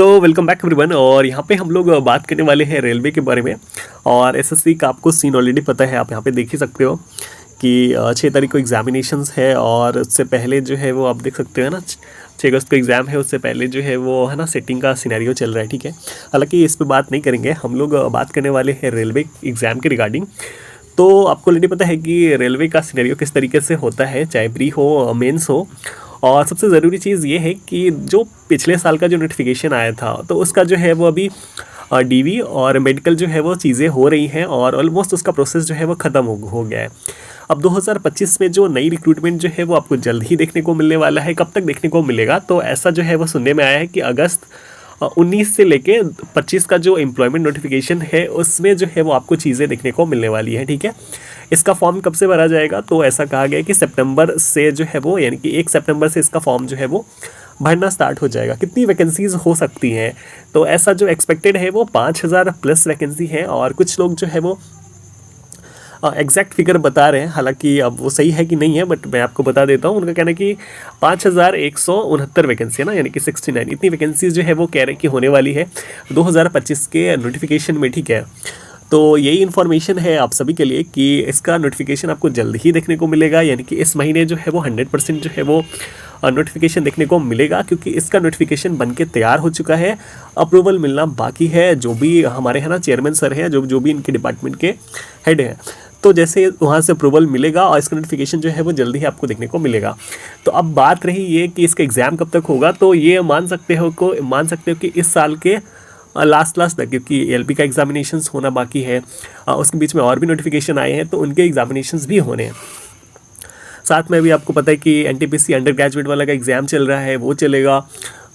Welcome back everyone. और यहाँ पे हम लोग बात करने वाले हैं रेलवे के बारे में। और एसएससी का आपको सीन ऑलरेडी पता है, आप यहाँ पे देख ही सकते हो कि 6 तारीख को एग्जामिनेशंस है। और उससे पहले जो है वो आप देख सकते हो ना, 6 अगस्त को एग्ज़ाम है, उससे पहले जो है वो है ना सेटिंग का सिनेरियो चल रहा है। ठीक है, हालांकि इस पर बात नहीं करेंगे, हम लोग बात करने वाले हैं रेलवे एग्ज़ाम के रिगार्डिंग। तो आपको ऑलरेडी पता है कि रेलवे का सिनेरियो किस तरीके से होता है, चाहे प्री हो मेंस हो। और सबसे ज़रूरी चीज़ ये है कि जो पिछले साल का जो नोटिफिकेशन आया था, तो उसका जो है वो अभी डीवी और मेडिकल जो है वो चीज़ें हो रही हैं और ऑलमोस्ट उसका प्रोसेस जो है वो ख़त्म हो गया है। अब 2025 में जो नई रिक्रूटमेंट जो है वो आपको जल्द ही देखने को मिलने वाला है। कब तक देखने को मिलेगा, तो ऐसा जो है वो सुनने में आया है कि अगस्त 19 से लेके 25 का जो एम्प्लॉयमेंट नोटिफिकेशन है उसमें जो है वो आपको चीज़ें देखने को मिलने वाली हैं। ठीक है, इसका फॉर्म कब से भरा जाएगा, तो ऐसा कहा गया है कि सितंबर से जो है वो, यानी कि 1 सितंबर से इसका फॉर्म जो है वो भरना स्टार्ट हो जाएगा। कितनी वैकेंसीज़ हो सकती हैं, तो ऐसा जो एक्सपेक्टेड है वो 5000 प्लस वैकेंसी है। और कुछ लोग जो है वो एग्जैक्ट फिगर बता रहे हैं, हालांकि अब वो सही है कि नहीं है, बट मैं आपको बता देता हूँ। उनका कहना है कि 5169 वैकेंसी है ना, यानी कि 69, इतनी वैकेंसीज जो है वो कह रहे हैं कि होने वाली है 2025 के नोटिफिकेशन में। ठीक है, तो यही इन्फॉर्मेशन है आप सभी के लिए कि इसका नोटिफिकेशन आपको जल्द ही देखने को मिलेगा, यानी कि इस महीने जो है वो 100% जो है वो नोटिफिकेशन देखने को मिलेगा, क्योंकि इसका नोटिफिकेशन बन के तैयार हो चुका है। अप्रूवल मिलना बाकी है, जो भी हमारे है ना चेयरमैन सर हैं, जो भी इनके डिपार्टमेंट के हेड हैं, तो जैसे वहाँ से अप्रूवल मिलेगा और इसका नोटिफिकेशन जो है वो जल्दी ही आपको देखने को मिलेगा। तो अब बात रही ये कि इसका एग्ज़ाम कब तक होगा, तो ये मान सकते हो कि इस साल के लास्ट तक, क्योंकि एलपी का एग्जामिनेशंस होना बाकी है। उसके बीच में और भी नोटिफिकेशन आए हैं, तो उनके एग्जामिनेशंस भी होने हैं। साथ में भी आपको पता है कि एनटीपीसी अंडर ग्रेजुएट वाला का एग्ज़ाम चल रहा है, वो चलेगा।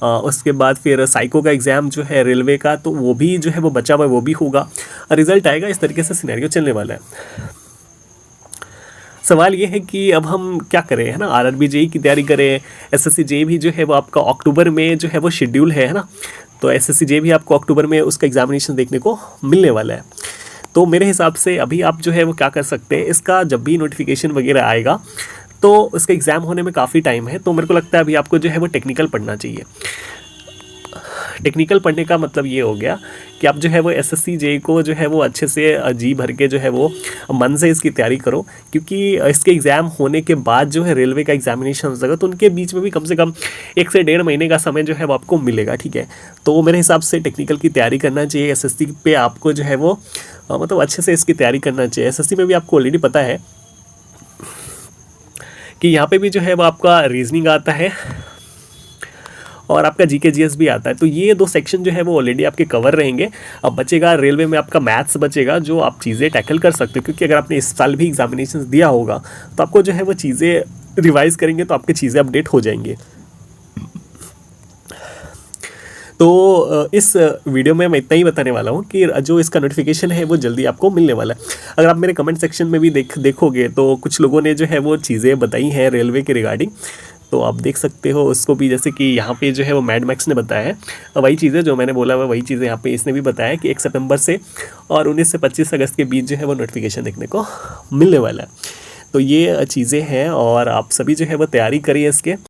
उसके बाद फिर साइको का एग्ज़ाम जो है रेलवे का, तो वो भी जो है वो बचा हुआ है, वो भी होगा, रिजल्ट आएगा। इस तरीके से सिनेरियो चलने वाला है। सवाल ये है कि अब हम क्या करें, है ना। आरआरबी जेई की तैयारी करें, एसएससी जेई भी जो है वो आपका अक्टूबर में जो है वो शेड्यूल है ना। तो एसएससी जेई भी आपको अक्टूबर में उसका एग्जामिनेशन देखने को मिलने वाला है। तो मेरे हिसाब से अभी आप जो है वो क्या कर सकते हैं, इसका जब भी नोटिफिकेशन वगैरह आएगा तो उसका एग्ज़ाम होने में काफ़ी टाइम है। तो मेरे को लगता है अभी आपको जो है वो टेक्निकल पढ़ना चाहिए। टेक्निकल पढ़ने का मतलब ये हो गया कि आप जो है वो एसएससी जेई को जो है वो अच्छे से जी भर के जो है वो मन से इसकी तैयारी करो, क्योंकि इसके एग्ज़ाम होने के बाद जो है रेलवे का एग्जामिनेशन हो जाएगा, तो उनके बीच में भी कम से कम 1 से 1.5 महीने का समय जो है वो आपको मिलेगा। ठीक है, तो मेरे हिसाब से टेक्निकल की तैयारी करना चाहिए। एसएससी पे आपको जो है वो मतलब अच्छे से इसकी तैयारी करना चाहिए। एसएससी में भी आपको ऑलरेडी पता है कि यहाँ पे भी जो है वो आपका रीजनिंग आता है और आपका जीके जीएस भी आता है। तो ये 2 सेक्शन जो है वो ऑलरेडी आपके कवर रहेंगे। अब बचेगा रेलवे में आपका मैथ्स बचेगा, जो आप चीज़ें टैकल कर सकते हो, क्योंकि अगर आपने इस साल भी एग्जामिनेशन दिया होगा तो आपको जो है वो चीज़ें रिवाइज़ करेंगे तो आपकी चीज़ें अपडेट हो जाएंगी। तो इस वीडियो में मैं इतना ही बताने वाला हूँ कि जो इसका नोटिफिकेशन है वो जल्दी आपको मिलने वाला है। अगर आप मेरे कमेंट सेक्शन में भी देखोगे तो कुछ लोगों ने जो है वो चीज़ें बताई हैं रेलवे के रिगार्डिंग, तो आप देख सकते हो उसको भी। जैसे कि यहाँ पे जो है वो मैड मैक्स ने बताया है, वही चीज़ें जो मैंने बोला हुआ, वही चीज़ें यहाँ पे इसने भी बताया कि 1 सितंबर से और 19 से 25 अगस्त के बीच जो है वो नोटिफिकेशन देखने को मिलने वाला है। तो ये चीज़ें हैं और आप सभी जो है वो तैयारी करिए इसके।